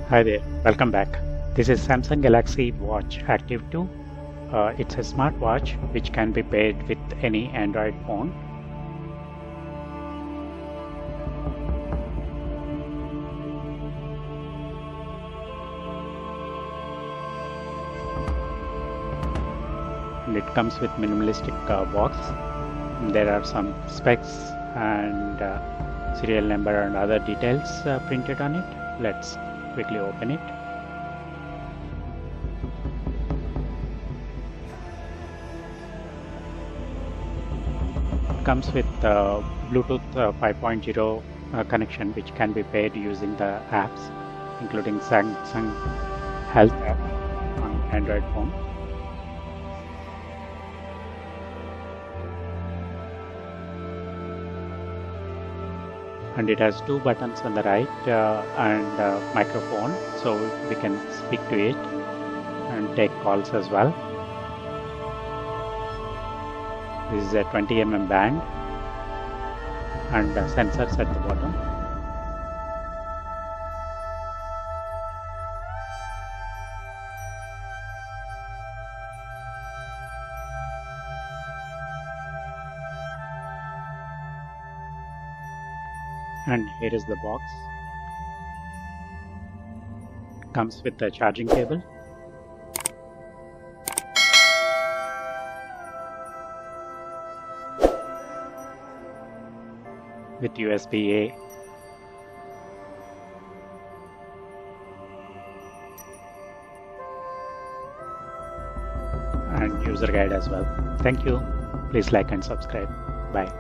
Hi there, welcome back. This is Samsung Galaxy Watch Active 2. It's a smartwatch which can be paired with any Android phone. And it comes with minimalistic box. There are some specs and serial number and other details printed on it. Let's quickly open it. It comes with Bluetooth 5.0 connection, which can be paired using the apps, including Samsung Health app on Android phone. And it has two buttons on the right and a microphone, so we can speak to it and take calls as well. This is a 20 mm band and sensors at the bottom. And here is the box. It comes with the charging cable. With USB-A. And user guide as well. Thank you. Please like and subscribe. Bye.